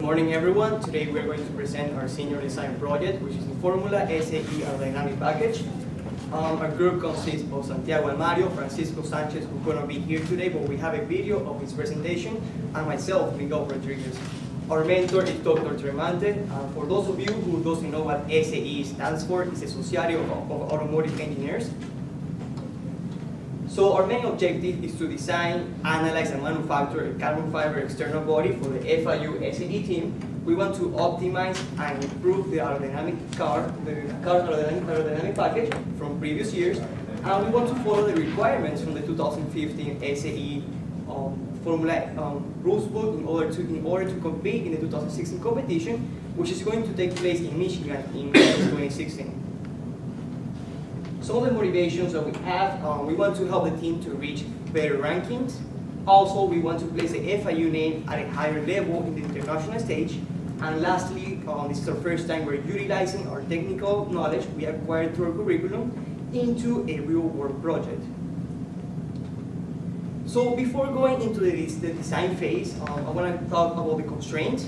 morning, everyone. Today we're going to present our senior design project, which is the Formula SAE Aerodynamic package. Our group consists of Santiago and Mario, Francisco Sanchez, who couldn't be here today, but we have a video of his presentation, and myself, Miguel Rodriguez. Our mentor is Dr. Tremante. For those of you who doesn't know what SAE stands for, it's a Society of Automotive Engineers. So our main objective is to design, analyze, and manufacture a carbon fiber external body for the FIU SAE team. We want to optimize and improve the aerodynamic aerodynamic package from previous years, and we want to follow the requirements from the 2015 SAE Formula rules book in order to compete in the 2016 competition, which is going to take place in Michigan in May 2016. Some of the motivations that we have, we want to help the team to reach better rankings. Also, we want to place the FIU name at a higher level in the international stage. And lastly, this is our first time we're utilizing our technical knowledge we acquired through our curriculum into a real-world project. So before going into the design phase, I want to talk about the constraints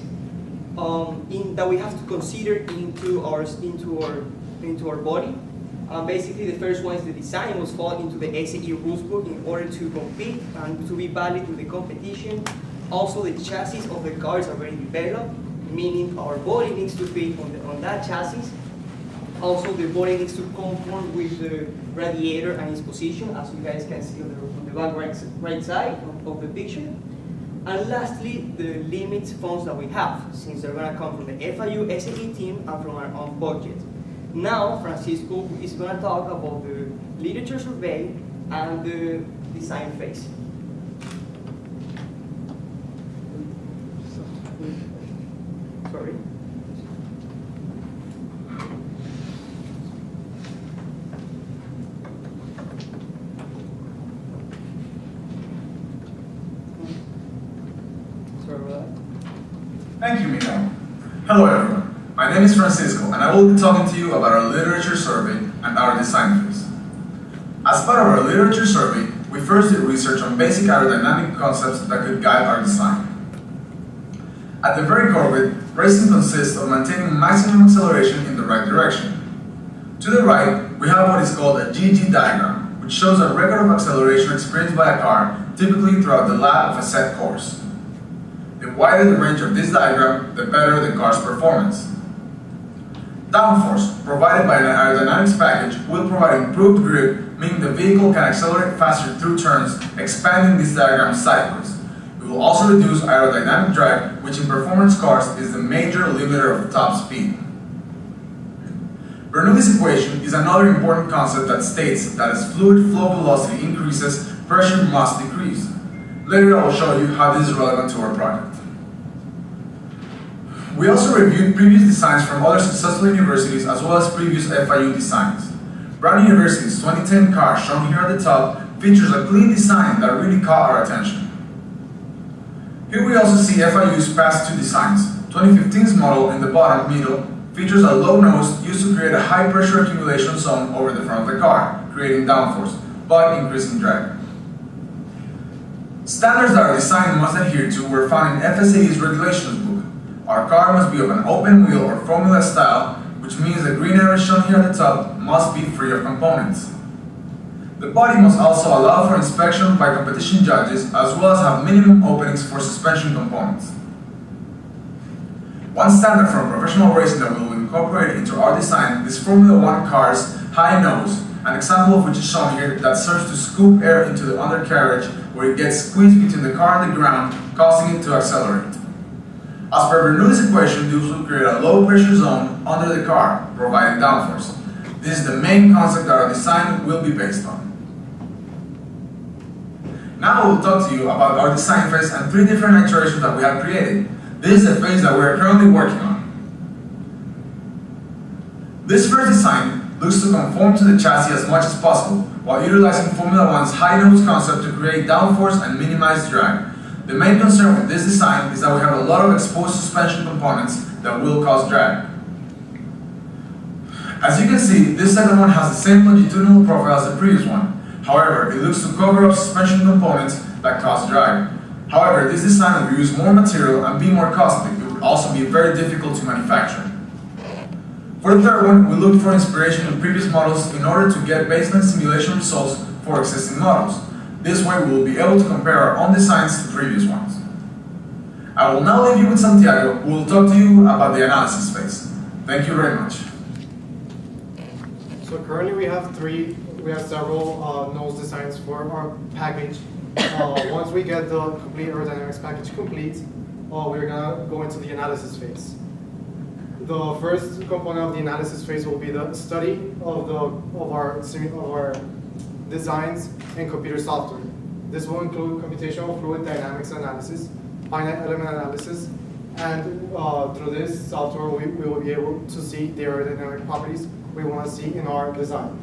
that we have to consider into our body. Basically, the first one is the design must fall into the SAE rules book in order to compete and to be valid in the competition. Also, the chassis of the car is already developed, meaning our body needs to fit on that chassis. Also, the body needs to conform with the radiator and its position, as you guys can see on the back right side of the picture. And lastly, the limits funds that we have, since they're going to come from the FIU SAE team and from our own budget. Now, Francisco is going to talk about the literature survey and the design phase. Sorry. Sorry about that. Thank you, Miguel. Hello, everyone. My name is Francisco, and I will be talking to you about our literature survey and our design phase. As part of our literature survey, we first did research on basic aerodynamic concepts that could guide our design. At the very core of it, racing consists of maintaining maximum acceleration in the right direction. To the right, we have what is called a GG diagram, which shows a record of acceleration experienced by a car, typically throughout the lap of a set course. The wider the range of this diagram, the better the car's performance. Downforce, provided by an aerodynamics package, will provide improved grip, meaning the vehicle can accelerate faster through turns, expanding this diagram sideways. It will also reduce aerodynamic drag, which in performance cars is the major limiter of top speed. Bernoulli's equation is another important concept that states that as fluid flow velocity increases, pressure must decrease. Later I will show you how this is relevant to our project. We also reviewed previous designs from other successful universities as well as previous FIU designs. Brown University's 2010 car, shown here at the top, features a clean design that really caught our attention. Here we also see FIU's past two designs. 2015's model in the bottom middle features a low nose used to create a high pressure accumulation zone over the front of the car, creating downforce, but increasing drag. Standards that our design must adhere to were found in FSAE's regulations book. Our car must be of an open wheel or formula style, which means the green area shown here at the top must be free of components. The body must also allow for inspection by competition judges, as well as have minimum openings for suspension components. One standard from professional racing that we will incorporate into our design is Formula 1 car's high nose, an example of which is shown here that serves to scoop air into the undercarriage where it gets squeezed between the car and the ground, causing it to accelerate. As per Bernoulli's equation, this will create a low pressure zone under the car, providing downforce. This is the main concept that our design will be based on. Now I will talk to you about our design phase and three different iterations that we have created. This is the phase that we are currently working on. This first design looks to conform to the chassis as much as possible, while utilizing Formula 1's high nose concept to create downforce and minimize drag. The main concern with this design is that we have a lot of exposed suspension components that will cause drag. As you can see, this second one has the same longitudinal profile as the previous one. However, it looks to cover up suspension components that cause drag. However, this design will use more material and be more costly. It will would also be very difficult to manufacture. For the third one, we looked for inspiration in previous models in order to get baseline simulation results for existing models. This way we will be able to compare our own designs to previous ones. I will now leave you with Santiago, who will talk to you about the analysis phase. Thank you very much. So currently we have several nose designs for our package. Once we get the complete aerodynamics package complete, we're gonna go into the analysis phase. The first component of the analysis phase will be the study of our designs in computer software. This will include computational fluid dynamics analysis, finite element analysis, and through this software we will be able to see the aerodynamic properties we want to see in our design.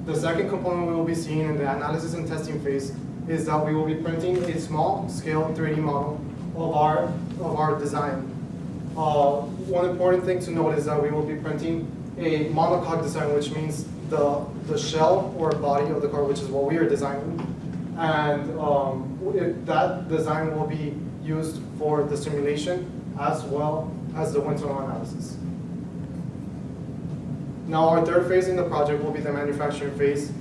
The second component we will be seeing in the analysis and testing phase is that we will be printing a small scale 3D model of our design. One important thing to note is that we will be printing a monocoque design, which means the shell or body of the car, which is what we are designing, and that design will be used for the simulation as well as the wind tunnel analysis. Now our third phase in the project will be the manufacturing phase,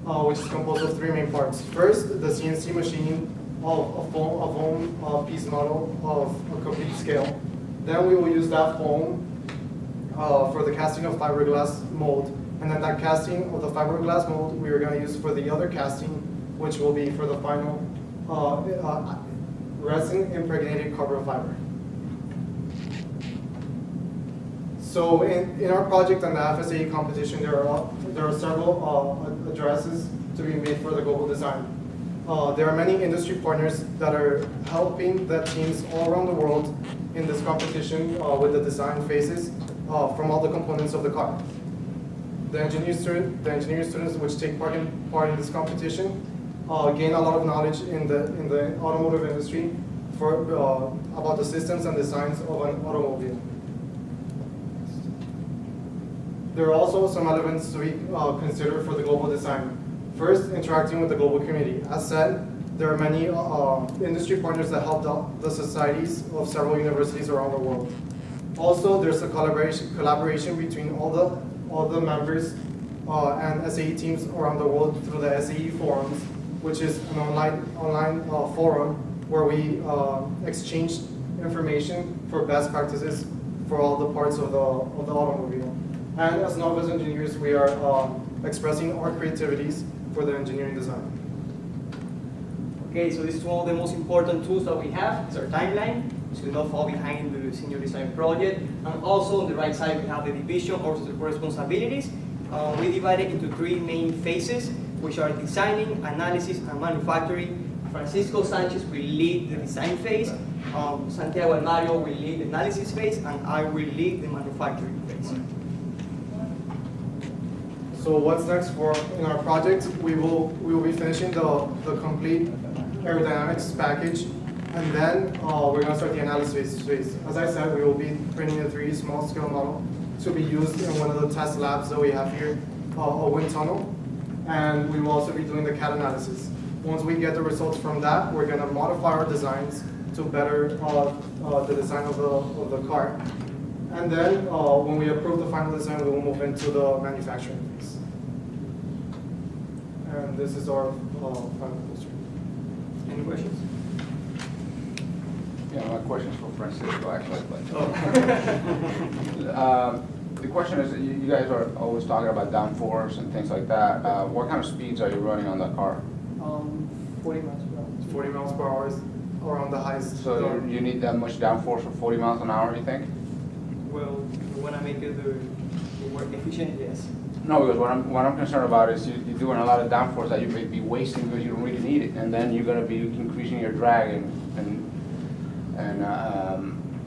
which is composed of three main parts. First, the CNC machining of a foam piece model of a complete scale. Then we will use that foam for the casting of fiberglass mold. And then that casting of the fiberglass mold we are going to use for the other casting, which will be for the final resin impregnated carbon fiber. So in our project and the FSAE competition, there are several addresses to be made for the global design. There are many industry partners that are helping the teams all around the world in this competition with the design phases from all the components of the car. The engineering students which take part in this competition gain a lot of knowledge in the automotive industry about the systems and designs of an automobile. There are also some elements to be considered for the global design. First, interacting with the global community. As said, there are many industry partners that help the societies of several universities around the world. Also, there's a collaboration between all the members and SAE teams around the world through the SAE forums, which is an online forum where we exchange information for best practices for all the parts of the automobile. And as novice engineers, we are expressing our creativities for the engineering design. Okay, so this is one of the most important tools that we have. It's our timeline, so we don't fall behind the senior design project. And also on the right side, we have the division of responsibilities. We divide it into three main phases, which are designing, analysis, and manufacturing. Francisco Sanchez will lead the design phase. Santiago and Mario will lead the analysis phase, and I will lead the manufacturing phase. So what's next in our project? We will be finishing the complete aerodynamics package, and then we're going to start the analysis phase. As I said, we will be printing a 3D small scale model to be used in one of the test labs that we have here, a wind tunnel, and we will also be doing the CAD analysis. Once we get the results from that, we're going to modify our designs to better the design of the car. And then when we approve the final design, we will move into the manufacturing phase. And this is our final poster. Any questions? Yeah, my question's for Francisco, actually. But, Oh. the question is, you guys are always talking about downforce and things like that. What kind of speeds are you running on the car? 40 miles per hour. 40 miles per hour is around the highest. So you need that much downforce for 40 miles an hour, you think? Well, we want to make it the work efficient, yes. No, because what I'm concerned about is you're doing a lot of downforce that you may be wasting because you don't really need it, and then you're going to be increasing your drag and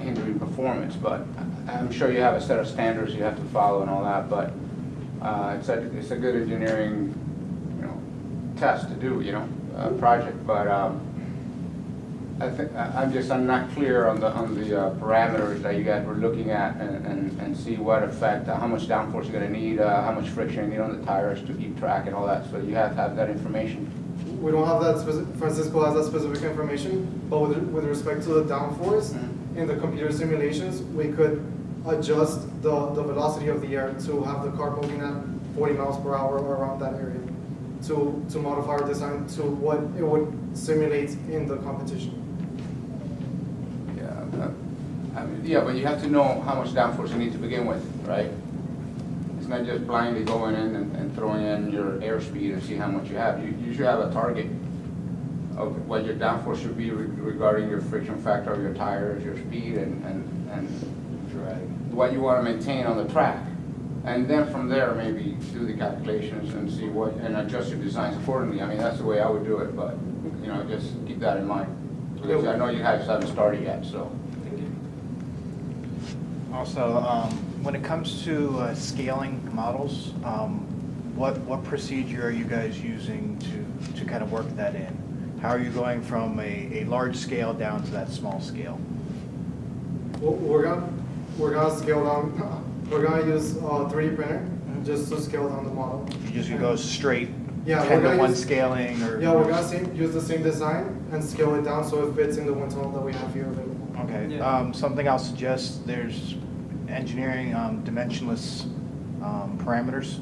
hindering performance. But I'm sure you have a set of standards you have to follow and all that. But it's a good engineering, test to do, project. But I think I'm not clear on the parameters that you guys were looking at and see what effect, how much downforce you're going to need, how much friction you need on the tires to keep track and all that. So you have to have that information. we don't have that specific, Francisco has that specific information, but with respect to the downforce, in the computer simulations, we could adjust the velocity of the air to have the car moving at 40 miles per hour around that area to modify our design to what it would simulate in the competition. Yeah, but you have to know how much downforce you need to begin with, right? It's not just blindly going in and throwing in your airspeed and see how much you have. You should have a target of what your downforce should be regarding your friction factor of your tires, your speed, and what you want to maintain on the track. And then from there, maybe do the calculations and see what, and adjust your designs accordingly. I mean, that's the way I would do it, but, you know, just keep that in mind. Because I know you guys haven't started yet, so. Also, when it comes to scaling models, what procedure are you guys using to kind of work that in? How are you going from a large scale down to that small scale? We're gonna scale down. We're gonna use 3D printer just to scale down the model. You just go straight Yeah, 10-to-1 scaling, or? Yeah, we're gonna use the same design and scale it down so it fits in the wind tunnel that we have here available. Okay. Yeah. Something I'll suggest, there's engineering dimensionless parameters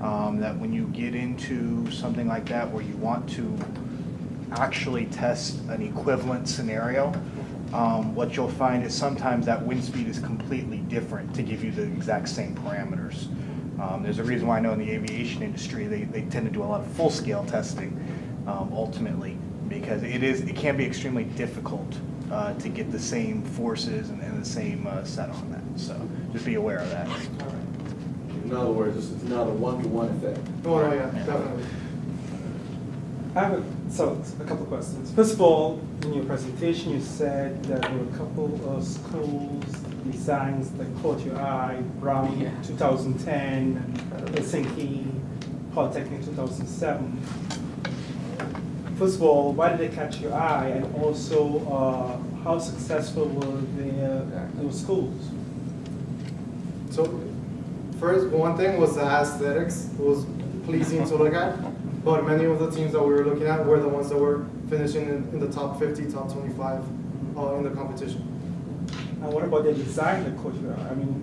that when you get into something like that where you want to actually test an equivalent scenario, what you'll find is sometimes that wind speed is completely different to give you the exact same parameters. There's a reason why I know in the aviation industry they tend to do a lot of full-scale testing ultimately, because it can be extremely difficult to get the same forces and the same set on that. So just be aware of that. In other words, it's not a one-to-one effect. Oh, no, yeah, definitely. I have a couple of questions. First of all, in your presentation, you said that there were a couple of schools designs that caught your eye: Brown 2010, Helsinki Polytechnic 2007. First of all, why did they catch your eye, and also how successful were those schools? So, first, one thing was the aesthetics. It was pleasing to look at, but many of the teams that we were looking at were the ones that were finishing in the top 50, top 25 in the competition. And what about the design that caught your eye? I mean,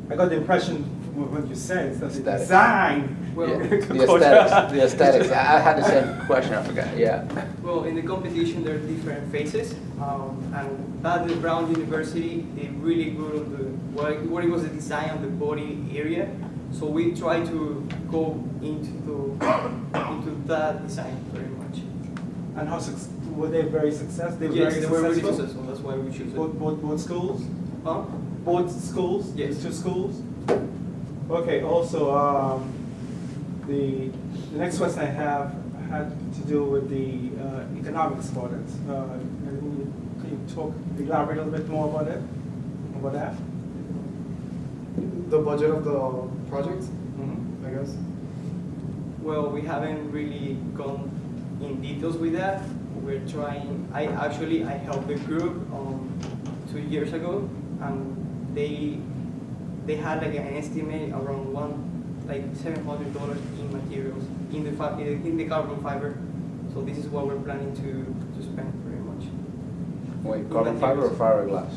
I got the impression from what you said that the Aesthetic. design. Well, The aesthetics. I had the same question. I forgot. Yeah. Well, in the competition, there are different phases, and at the Brown University, they really good on the what it was the design of the body area. So we try to go into that design very much. And were they very successful? They were Yes, very they were really successful? successful. That's why we choose it. Both schools? Huh? Both schools? Yes. The two schools? Okay, also, the next question I have had to do with the economics for it. Can you elaborate a little bit more about it? About that? The budget of the project, I guess. Well, we haven't really gone in details with that. We're trying. I helped the group 2 years ago, and they had like an estimate around $700 in materials in the carbon fiber. So this is what we're planning to spend very much. Wait, carbon fiber or fiberglass?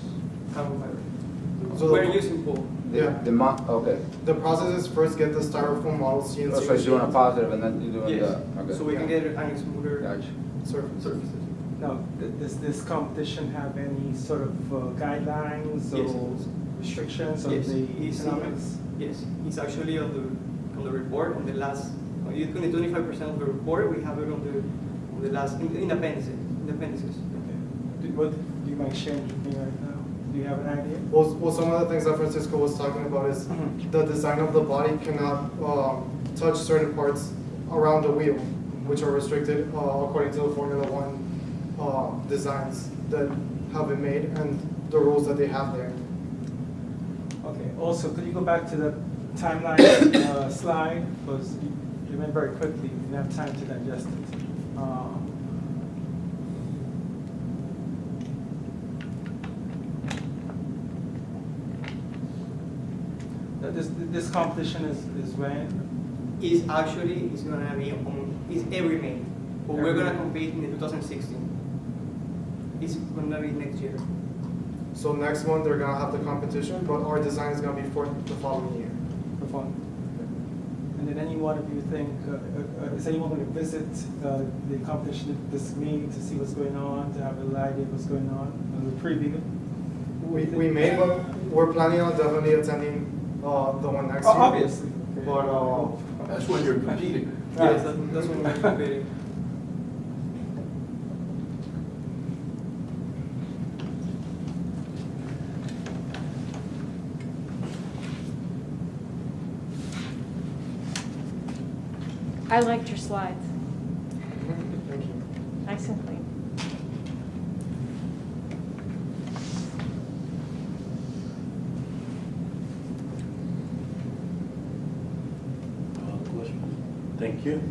Carbon fiber. So We're using both. Yeah. Okay. The process is first get the styrofoam model CNC. So you're doing a positive and then you're doing Yes. the. Okay. So we can get a smoother Gotcha. surfaces. Now, does this competition have any sort of guidelines Yes. or restrictions of Yes. the It's, economics? Yes, it's actually on the report on the last. You can 25% of the report. We have it on the last in the appendices. Okay. What do you mind sharing with me right now? Do you have an idea? Well, some of the things that Francisco was talking about is the design of the body cannot touch certain parts around the wheel, which are restricted according to the Formula One designs that have been made and the rules that they have there. Okay. Also, could you go back to the timeline slide? Because you went very quickly. You didn't have time to digest it. This competition is when? is gonna be is every May, but we're gonna compete in the 2016. It's gonna be next year. So next month they're gonna have the competition, but our design is gonna be for the following year. For fun. And did any one of you think, is anyone going to visit the competition this meeting to see what's going on, to have a idea of what's going on, the preview? We may, but we're planning on definitely attending the one next year. Obviously. But That's when you're competing. Yes, that's when we're competing. I liked your slides. thank you. Nice and clean. Questions? Thank you.